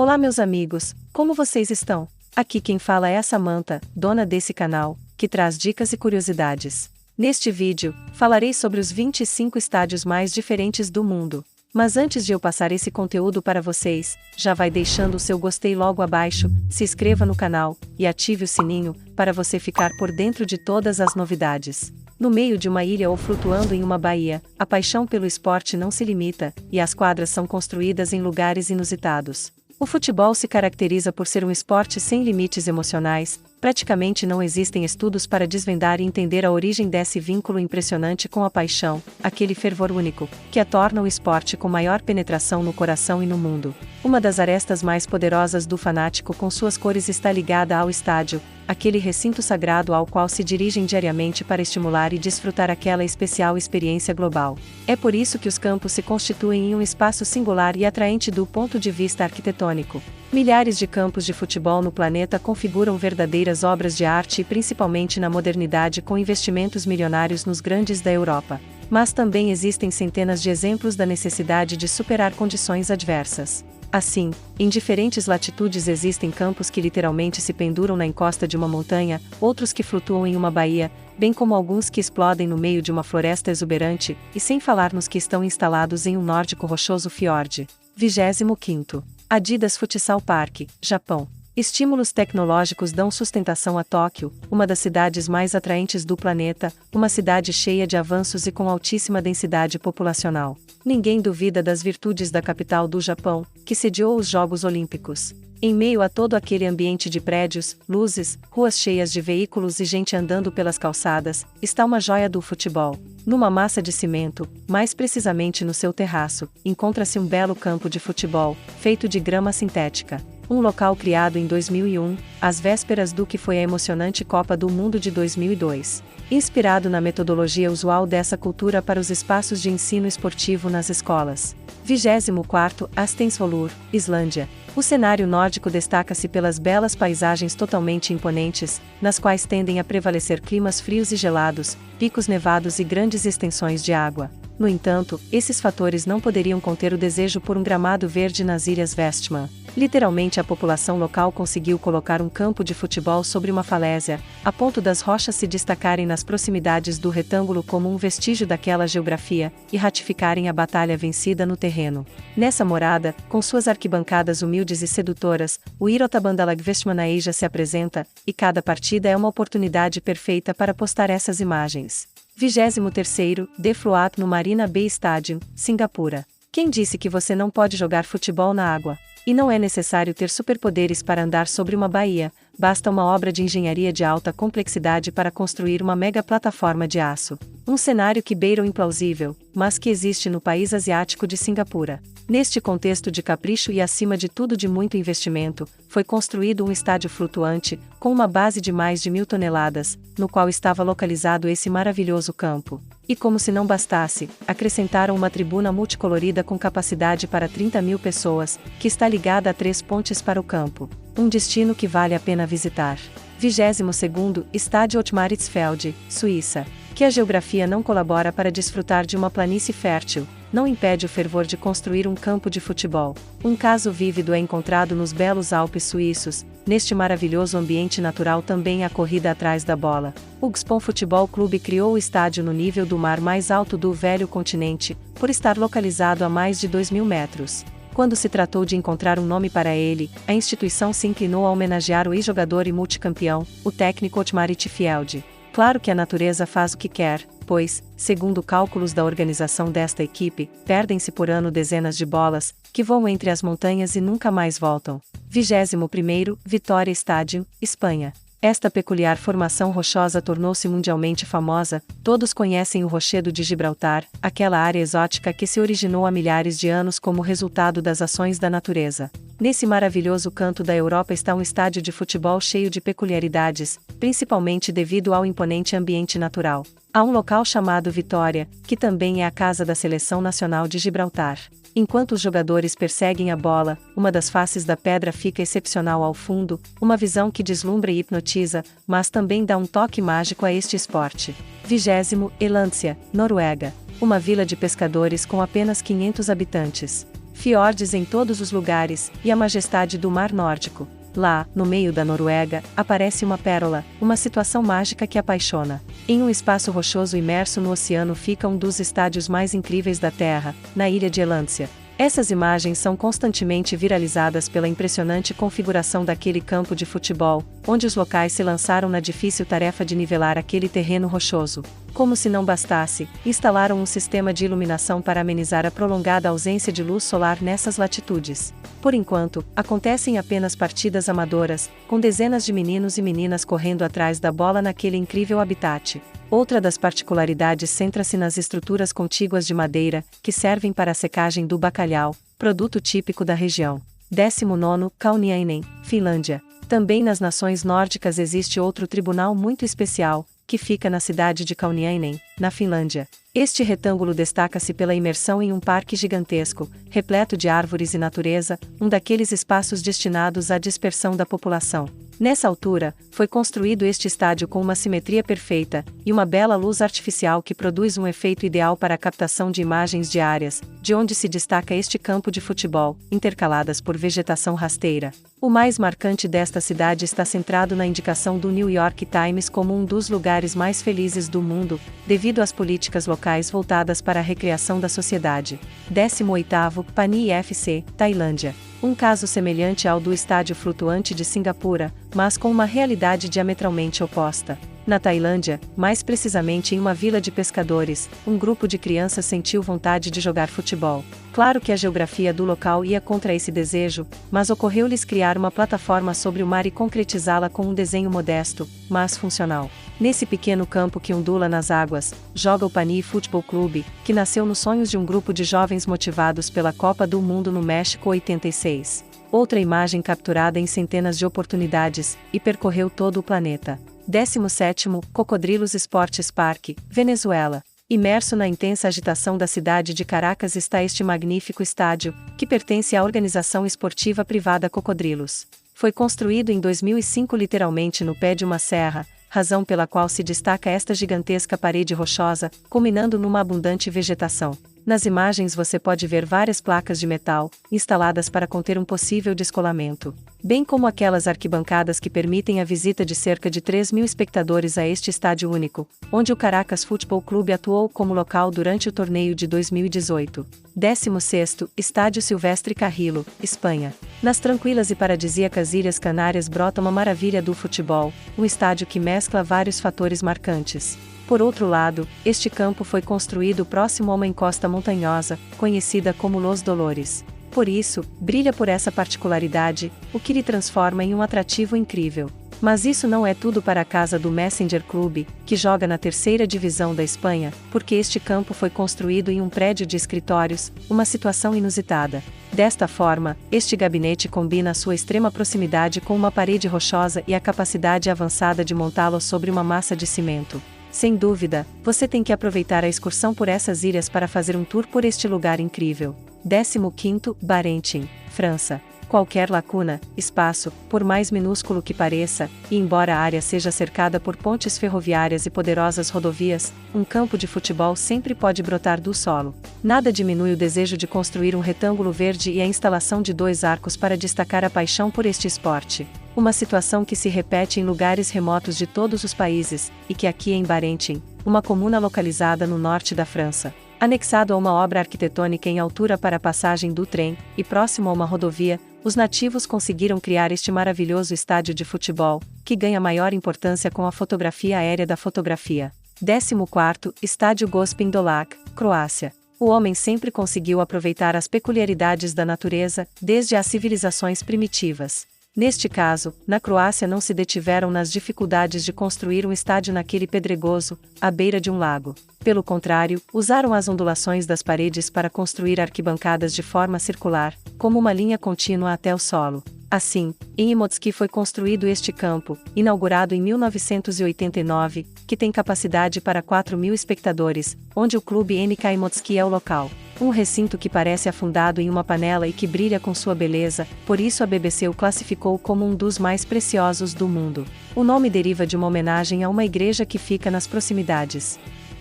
Olá meus amigos, como vocês estão? Aqui quem fala é a Samantha, dona desse canal, que traz dicas e curiosidades. Neste vídeo, falarei sobre os 25 estádios mais diferentes do mundo. Mas antes de eu passar esse conteúdo para vocês, já vai deixando o seu gostei logo abaixo, se inscreva no canal, e ative o sininho, para você ficar por dentro de todas as novidades. No meio de uma ilha ou flutuando em uma baía, a paixão pelo esporte não se limita, e as quadras são construídas em lugares inusitados. O futebol se caracteriza por ser um esporte sem limites emocionais, praticamente não existem estudos para desvendar e entender a origem desse vínculo impressionante com a paixão, aquele fervor único, que a torna o esporte com maior penetração no coração e no mundo. Uma das arestas mais poderosas do fanático com suas cores está ligada ao estádio, aquele recinto sagrado ao qual se dirigem diariamente para estimular e desfrutar aquela especial experiência global. É por isso que os campos se constituem em um espaço singular e atraente do ponto de vista arquitetônico. Milhares de campos de futebol no planeta configuram verdadeiras obras de arte e principalmente na modernidade com investimentos milionários nos grandes da Europa. Mas também existem centenas de exemplos da necessidade de superar condições adversas. Assim, em diferentes latitudes existem campos que literalmente se penduram na encosta de uma montanha, outros que flutuam em uma baía, bem como alguns que explodem no meio de uma floresta exuberante, e sem falar nos que estão instalados em um nórdico rochoso fiord. 25º. Adidas Futsal Park, Japão. Estímulos tecnológicos dão sustentação a Tóquio, uma das cidades mais atraentes do planeta, uma cidade cheia de avanços e com altíssima densidade populacional. Ninguém duvida das virtudes da capital do Japão, que sediou os Jogos Olímpicos. Em meio a todo aquele ambiente de prédios, luzes, ruas cheias de veículos e gente andando pelas calçadas, está uma joia do futebol. Numa massa de cimento, mais precisamente no seu terraço, encontra-se um belo campo de futebol, feito de grama sintética. Um local criado em 2001, às vésperas do que foi a emocionante Copa do Mundo de 2002. Inspirado na metodologia usual dessa cultura para os espaços de ensino esportivo nas escolas. 24º, Astensvolur, Islândia. O cenário nórdico destaca-se pelas belas paisagens totalmente imponentes, nas quais tendem a prevalecer climas frios e gelados, picos nevados e grandes extensões de água. No entanto, esses fatores não poderiam conter o desejo por um gramado verde nas Ilhas Vestman. Literalmente a população local conseguiu colocar um campo de futebol sobre uma falésia, a ponto das rochas se destacarem nas proximidades do retângulo como um vestígio daquela geografia, e ratificarem a batalha vencida no terreno. Nessa morada, com suas arquibancadas humildes e sedutoras, o Irotabandalag Vestmanaíja se apresenta, e cada partida é uma oportunidade perfeita para postar essas imagens. 23º, The Float no Marina Bay Stadium, Singapura. Quem disse que você não pode jogar futebol na água? E não é necessário ter superpoderes para andar sobre uma baía, basta uma obra de engenharia de alta complexidade para construir uma mega plataforma de aço. Um cenário que beira o implausível, mas que existe no país asiático de Singapura. Neste contexto de capricho e acima de tudo de muito investimento, foi construído um estádio flutuante, com uma base de mais de 1.000 toneladas, no qual estava localizado esse maravilhoso campo. E como se não bastasse, acrescentaram uma tribuna multicolorida com capacidade para 30.000 pessoas, que está ligada a 3 pontes para o campo. Um destino que vale a pena visitar. 22º, Estádio Ottmaritzfeld, Suíça. Que a geografia não colabora para desfrutar de uma planície fértil, não impede o fervor de construir um campo de futebol. Um caso vívido é encontrado nos belos Alpes suíços, neste maravilhoso ambiente natural também a corrida atrás da bola. O Gspon Futebol Clube criou o estádio no nível do mar mais alto do velho continente, por estar localizado a mais de 2.000 metros. Quando se tratou de encontrar um nome para ele, a instituição se inclinou a homenagear o ex-jogador e multicampeão, o técnico Ottmaritzfeld. Claro que a natureza faz o que quer, pois, segundo cálculos da organização desta equipe, perdem-se por ano dezenas de bolas, que voam entre as montanhas e nunca mais voltam. 21º, Vitória Stadium, Espanha. Esta peculiar formação rochosa tornou-se mundialmente famosa, todos conhecem o Rochedo de Gibraltar, aquela área exótica que se originou há milhares de anos como resultado das ações da natureza. Nesse maravilhoso canto da Europa está um estádio de futebol cheio de peculiaridades, principalmente devido ao imponente ambiente natural. Há um local chamado Vitória, que também é a casa da Seleção Nacional de Gibraltar. Enquanto os jogadores perseguem a bola, uma das faces da pedra fica excepcional ao fundo, uma visão que deslumbra e hipnotiza, mas também dá um toque mágico a este esporte. 20º, Elandsja, Noruega. Uma vila de pescadores com apenas 500 habitantes. fiordes em todos os lugares, e a majestade do mar nórdico. Lá, no meio da Noruega, aparece uma pérola, uma situação mágica que apaixona. Em um espaço rochoso imerso no oceano fica um dos estádios mais incríveis da Terra, na ilha de Elância. Essas imagens são constantemente viralizadas pela impressionante configuração daquele campo de futebol, onde os locais se lançaram na difícil tarefa de nivelar aquele terreno rochoso. Como se não bastasse, instalaram um sistema de iluminação para amenizar a prolongada ausência de luz solar nessas latitudes. Por enquanto, acontecem apenas partidas amadoras, com dezenas de meninos e meninas correndo atrás da bola naquele incrível habitat. Outra das particularidades centra-se nas estruturas contíguas de madeira, que servem para a secagem do bacalhau, produto típico da região. 19º, Kauniainen, Finlândia. Também nas nações nórdicas existe outro tribunal muito especial, que fica na cidade de Kauniainen, na Finlândia. Este retângulo destaca-se pela imersão em um parque gigantesco, repleto de árvores e natureza, um daqueles espaços destinados à dispersão da população. Nessa altura, foi construído este estádio com uma simetria perfeita, e uma bela luz artificial que produz um efeito ideal para a captação de imagens diárias, de onde se destaca este campo de futebol, intercaladas por vegetação rasteira. O mais marcante desta cidade está centrado na indicação do New York Times como um dos lugares mais felizes do mundo, devido às políticas locais voltadas para a recreação da sociedade. 18º, Pani FC, Tailândia. Um caso semelhante ao do estádio flutuante de Cingapura, mas com uma realidade diametralmente oposta. Na Tailândia, mais precisamente em uma vila de pescadores, um grupo de crianças sentiu vontade de jogar futebol. Claro que a geografia do local ia contra esse desejo, mas ocorreu-lhes criar uma plataforma sobre o mar e concretizá-la com um desenho modesto, mas funcional. Nesse pequeno campo que ondula nas águas, joga o Pani Futebol Clube, que nasceu nos sonhos de um grupo de jovens motivados pela Copa do Mundo no México 86. Outra imagem capturada em centenas de oportunidades, e percorreu todo o planeta. 17º, Cocodrilos Esportes Parque, Venezuela. Imerso na intensa agitação da cidade de Caracas está este magnífico estádio, que pertence à organização esportiva privada Cocodrilos. Foi construído em 2005 literalmente no pé de uma serra, razão pela qual se destaca esta gigantesca parede rochosa, culminando numa abundante vegetação. Nas imagens você pode ver várias placas de metal, instaladas para conter um possível descolamento, bem como aquelas arquibancadas que permitem a visita de cerca de 3.000 espectadores a este estádio único, onde o Caracas Futebol Clube atuou como local durante o torneio de 2018. 16º, Estádio Silvestre Carrillo, Espanha. Nas tranquilas e paradisíacas Ilhas Canárias brota uma maravilha do futebol, um estádio que mescla vários fatores marcantes. Por outro lado, este campo foi construído próximo a uma encosta montanhosa, conhecida como Los Dolores. Por isso, brilha por essa particularidade, o que lhe transforma em um atrativo incrível. Mas isso não é tudo para a casa do Messenger Clube, que joga na terceira divisão da Espanha, porque este campo foi construído em um prédio de escritórios, uma situação inusitada. Desta forma, este gabinete combina a sua extrema proximidade com uma parede rochosa e a capacidade avançada de montá-lo sobre uma massa de cimento. Sem dúvida, você tem que aproveitar a excursão por essas ilhas para fazer um tour por este lugar incrível. 15º, Barentin, França. Qualquer lacuna, espaço, por mais minúsculo que pareça, e embora a área seja cercada por pontes ferroviárias e poderosas rodovias, um campo de futebol sempre pode brotar do solo. Nada diminui o desejo de construir um retângulo verde e a instalação de 2 arcos para destacar a paixão por este esporte. Uma situação que se repete em lugares remotos de todos os países, e que aqui em Barentin, uma comuna localizada no norte da França, anexado a uma obra arquitetônica em altura para a passagem do trem, e próximo a uma rodovia, os nativos conseguiram criar este maravilhoso estádio de futebol, que ganha maior importância com a fotografia aérea da fotografia. 14º, Estádio Gospin Dolac, Croácia. O homem sempre conseguiu aproveitar as peculiaridades da natureza, desde as civilizações primitivas. Neste caso, na Croácia não se detiveram nas dificuldades de construir um estádio naquele pedregoso, à beira de um lago. Pelo contrário, usaram as ondulações das paredes para construir arquibancadas de forma circular, como uma linha contínua até o solo. Assim, em Imotski foi construído este campo, inaugurado em 1989, que tem capacidade para 4.000 espectadores, onde o clube NK Imotski é o local. Um recinto que parece afundado em uma panela e que brilha com sua beleza, por isso a BBC o classificou como um dos mais preciosos do mundo. O nome deriva de uma homenagem a uma igreja que fica nas proximidades.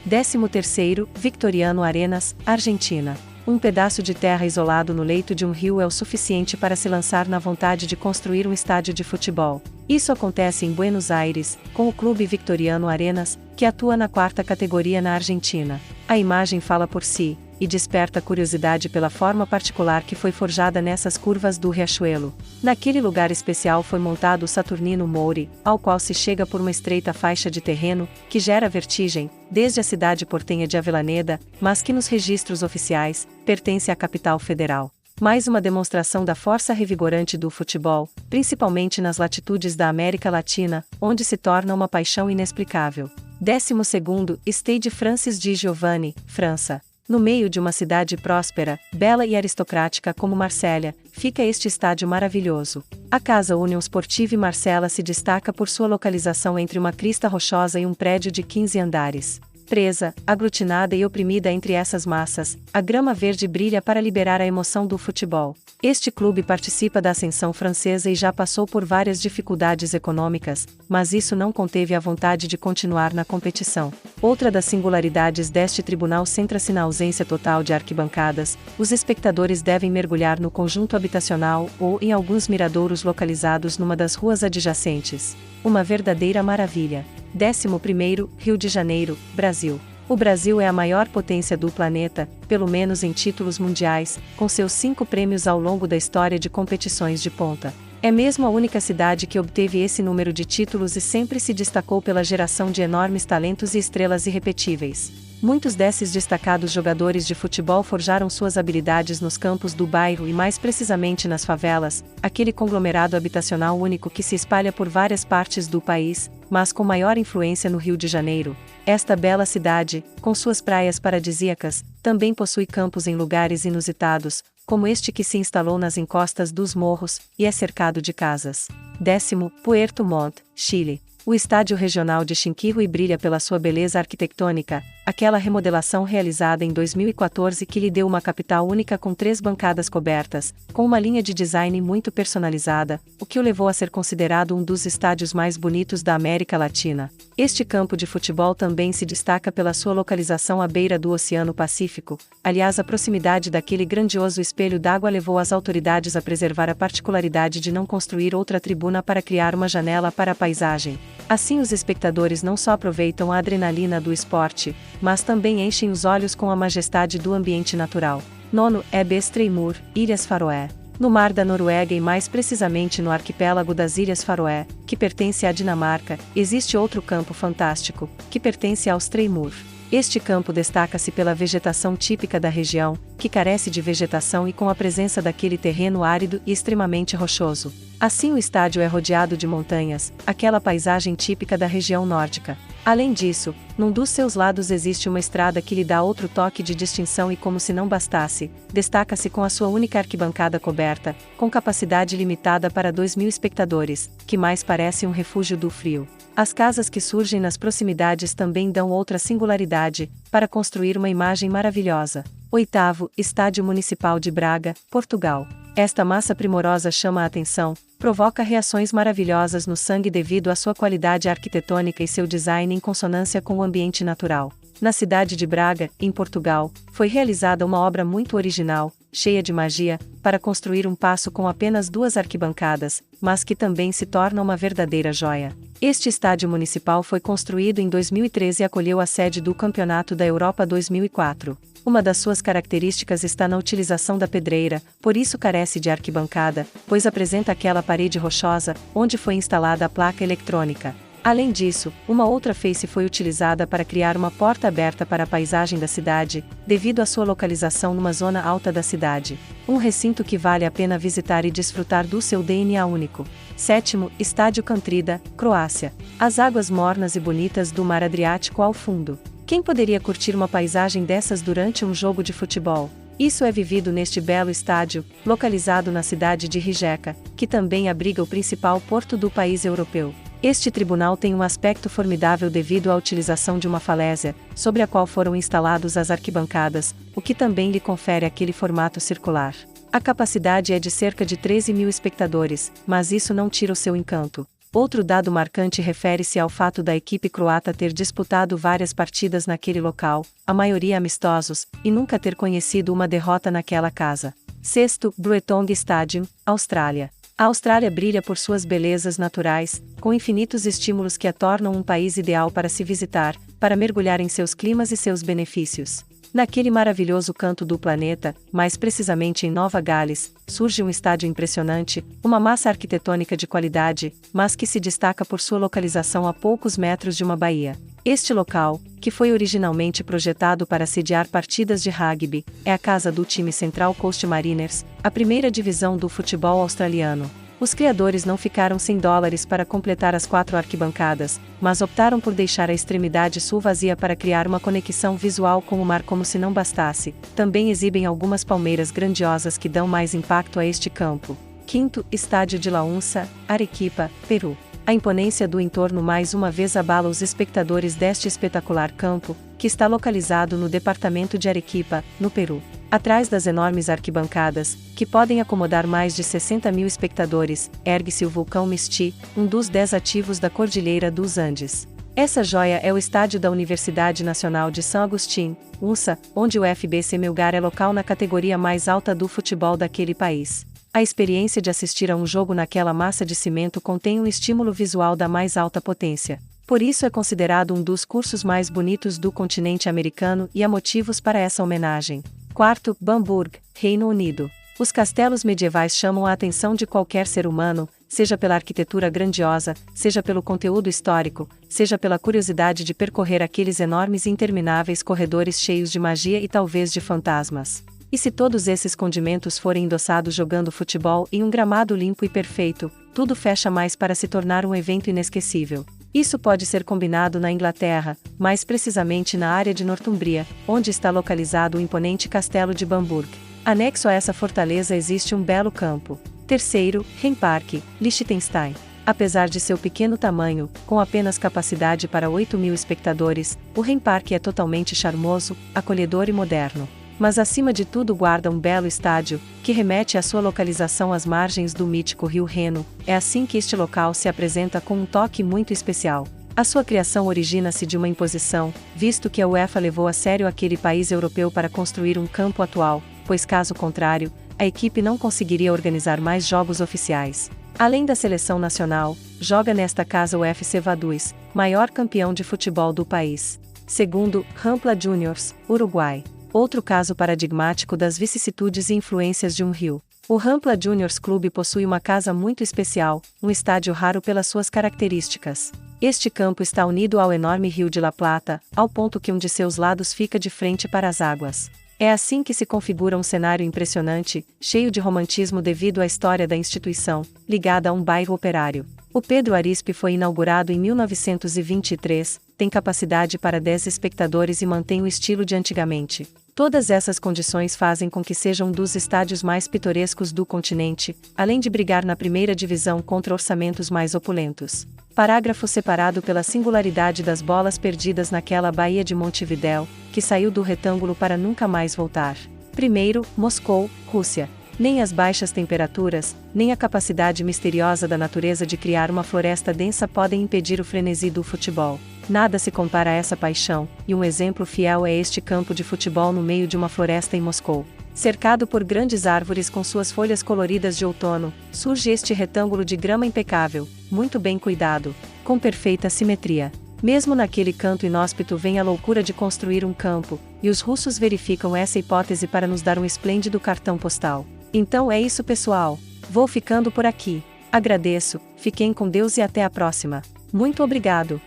13º, Victoriano Arenas, Argentina. Um pedaço de terra isolado no leito de um rio é o suficiente para se lançar na vontade de construir um estádio de futebol. Isso acontece em Buenos Aires, com o Clube Victoriano Arenas, que atua na 4ª categoria na Argentina. A imagem fala por si, e desperta curiosidade pela forma particular que foi forjada nessas curvas do riachuelo. Naquele lugar especial foi montado o Saturnino Mouri, ao qual se chega por uma estreita faixa de terreno, que gera vertigem, desde a cidade portenha de Avellaneda, mas que nos registros oficiais, pertence à capital federal. Mais uma demonstração da força revigorante do futebol, principalmente nas latitudes da América Latina, onde se torna uma paixão inexplicável. 12º, Stade Francis di Giovanni, França. No meio de uma cidade próspera, bela e aristocrática como Marsella, fica este estádio maravilhoso. A Casa Union Sportive Marsella se destaca por sua localização entre uma crista rochosa e um prédio de 15 andares. Presa, aglutinada e oprimida entre essas massas, a grama verde brilha para liberar a emoção do futebol. Este clube participa da ascensão francesa e já passou por várias dificuldades econômicas, mas isso não conteve a vontade de continuar na competição. Outra das singularidades deste tribunal centra-se na ausência total de arquibancadas. Os espectadores devem mergulhar no conjunto habitacional ou em alguns miradouros localizados numa das ruas adjacentes. Uma verdadeira maravilha. 11º, Rio de Janeiro, Brasil. O Brasil é a maior potência do planeta, pelo menos em títulos mundiais, com seus 5 prêmios ao longo da história de competições de ponta. É mesmo a única cidade que obteve esse número de títulos e sempre se destacou pela geração de enormes talentos e estrelas irrepetíveis. Muitos desses destacados jogadores de futebol forjaram suas habilidades nos campos do bairro e mais precisamente nas favelas, aquele conglomerado habitacional único que se espalha por várias partes do país, mas com maior influência no Rio de Janeiro. Esta bela cidade, com suas praias paradisíacas, também possui campos em lugares inusitados, como este que se instalou nas encostas dos morros, e é cercado de casas. 10º, Puerto Montt, Chile. O estádio regional de Chinquihue brilha pela sua beleza arquitetônica, aquela remodelação realizada em 2014 que lhe deu uma capital única com 3 bancadas cobertas, com uma linha de design muito personalizada, o que o levou a ser considerado um dos estádios mais bonitos da América Latina. Este campo de futebol também se destaca pela sua localização à beira do Oceano Pacífico. Aliás, a proximidade daquele grandioso espelho d'água levou as autoridades a preservar a particularidade de não construir outra tribuna para criar uma janela para a paisagem. Assim, os espectadores não só aproveitam a adrenalina do esporte, mas também enchem os olhos com a majestade do ambiente natural. 9º, Estreimur, Ilhas Faroé. No mar da Noruega e mais precisamente no arquipélago das Ilhas Faroé, que pertence à Dinamarca, existe outro campo fantástico, que pertence aos Streymur. Este campo destaca-se pela vegetação típica da região, que carece de vegetação e com a presença daquele terreno árido e extremamente rochoso. Assim, o estádio é rodeado de montanhas, aquela paisagem típica da região nórdica. Além disso, num dos seus lados existe uma estrada que lhe dá outro toque de distinção e, como se não bastasse, destaca-se com a sua única arquibancada coberta, com capacidade limitada para 2.000 espectadores, que mais parece um refúgio do frio. As casas que surgem nas proximidades também dão outra singularidade, para construir uma imagem maravilhosa. 8º, Estádio Municipal de Braga, Portugal. Esta massa primorosa chama a atenção, provoca reações maravilhosas no sangue devido à sua qualidade arquitetônica e seu design em consonância com o ambiente natural. Na cidade de Braga, em Portugal, foi realizada uma obra muito original, cheia de magia, para construir um paço com apenas 2 arquibancadas, mas que também se torna uma verdadeira joia. Este estádio municipal foi construído em 2013 e acolheu a sede do Campeonato da Europa 2004. Uma das suas características está na utilização da pedreira, por isso carece de arquibancada, pois apresenta aquela parede rochosa, onde foi instalada a placa eletrônica. Além disso, uma outra face foi utilizada para criar uma porta aberta para a paisagem da cidade, devido à sua localização numa zona alta da cidade. Um recinto que vale a pena visitar e desfrutar do seu DNA único. 7º, Estádio Kantrida, Croácia. As águas mornas e bonitas do Mar Adriático ao fundo. Quem poderia curtir uma paisagem dessas durante um jogo de futebol? Isso é vivido neste belo estádio, localizado na cidade de Rijeka, que também abriga o principal porto do país europeu. Este tribunal tem um aspecto formidável devido à utilização de uma falésia, sobre a qual foram instaladas as arquibancadas, o que também lhe confere aquele formato circular. A capacidade é de cerca de 13.000 espectadores, mas isso não tira o seu encanto. Outro dado marcante refere-se ao fato da equipe croata ter disputado várias partidas naquele local, a maioria amistosos, e nunca ter conhecido uma derrota naquela casa. Sexto, Bretong Stadium, Austrália. A Austrália brilha por suas belezas naturais, com infinitos estímulos que a tornam um país ideal para se visitar, para mergulhar em seus climas e seus benefícios. Naquele maravilhoso canto do planeta, mais precisamente em Nova Gales, surge um estádio impressionante, uma massa arquitetônica de qualidade, mas que se destaca por sua localização a poucos metros de uma baía. Este local, que foi originalmente projetado para sediar partidas de rugby, é a casa do time Central Coast Mariners, a primeira divisão do futebol australiano. Os criadores não ficaram sem dólares para completar as 4 arquibancadas, mas optaram por deixar a extremidade sul vazia para criar uma conexão visual com o mar como se não bastasse. Também exibem algumas palmeiras grandiosas que dão mais impacto a este campo. Quinto, Estádio de La Unza, Arequipa, Peru. A imponência do entorno mais uma vez abala os espectadores deste espetacular campo, que está localizado no departamento de Arequipa, no Peru. Atrás das enormes arquibancadas, que podem acomodar mais de 60 mil espectadores, ergue-se o vulcão Misti, um dos 10 ativos da Cordilheira dos Andes. Essa joia é o estádio da Universidade Nacional de São Agustín, UNSA, onde o FBC Melgar é local na categoria mais alta do futebol daquele país. A experiência de assistir a um jogo naquela massa de cimento contém um estímulo visual da mais alta potência. Por isso é considerado um dos cursos mais bonitos do continente americano e há motivos para essa homenagem. Quarto, Bamburgh, Reino Unido. Os castelos medievais chamam a atenção de qualquer ser humano, seja pela arquitetura grandiosa, seja pelo conteúdo histórico, seja pela curiosidade de percorrer aqueles enormes e intermináveis corredores cheios de magia e talvez de fantasmas. E se todos esses condimentos forem endossados jogando futebol em um gramado limpo e perfeito, tudo fecha mais para se tornar um evento inesquecível. Isso pode ser combinado na Inglaterra, mais precisamente na área de Northumbria, onde está localizado o imponente castelo de Bamburgh. Anexo a essa fortaleza existe um belo campo. Terceiro, Rennpark, Liechtenstein. Apesar de seu pequeno tamanho, com apenas capacidade para 8.000 espectadores, o Rennpark é totalmente charmoso, acolhedor e moderno. Mas acima de tudo guarda um belo estádio, que remete à sua localização às margens do mítico rio Reno. É assim que este local se apresenta com um toque muito especial. A sua criação origina-se de uma imposição, visto que a UEFA levou a sério aquele país europeu para construir um campo atual, pois caso contrário, a equipe não conseguiria organizar mais jogos oficiais. Além da seleção nacional, joga nesta casa o FC Vaduz, maior campeão de futebol do país. Segundo, Rampla Juniors, Uruguai. Outro caso paradigmático das vicissitudes e influências de um rio. O Rampla Juniors Clube possui uma casa muito especial, um estádio raro pelas suas características. Este campo está unido ao enorme rio de La Plata, ao ponto que um de seus lados fica de frente para as águas. É assim que se configura um cenário impressionante, cheio de romantismo devido à história da instituição, ligada a um bairro operário. O Pedro Arispe foi inaugurado em 1923, tem capacidade para 10 espectadores e mantém o estilo de antigamente. Todas essas condições fazem com que seja um dos estádios mais pitorescos do continente, além de brigar na primeira divisão contra orçamentos mais opulentos. Parágrafo separado pela singularidade das bolas perdidas naquela Baía de Montevidéu, que saiu do retângulo para nunca mais voltar. Primeiro, Moscou, Rússia. Nem as baixas temperaturas, nem a capacidade misteriosa da natureza de criar uma floresta densa podem impedir o frenesi do futebol. Nada se compara a essa paixão, e um exemplo fiel é este campo de futebol no meio de uma floresta em Moscou. Cercado por grandes árvores com suas folhas coloridas de outono, surge este retângulo de grama impecável, muito bem cuidado, com perfeita simetria. Mesmo naquele canto inóspito vem a loucura de construir um campo, e os russos verificam essa hipótese para nos dar um esplêndido cartão postal. Então é isso, pessoal. Vou ficando por aqui. Agradeço, fiquem com Deus e até a próxima. Muito obrigado.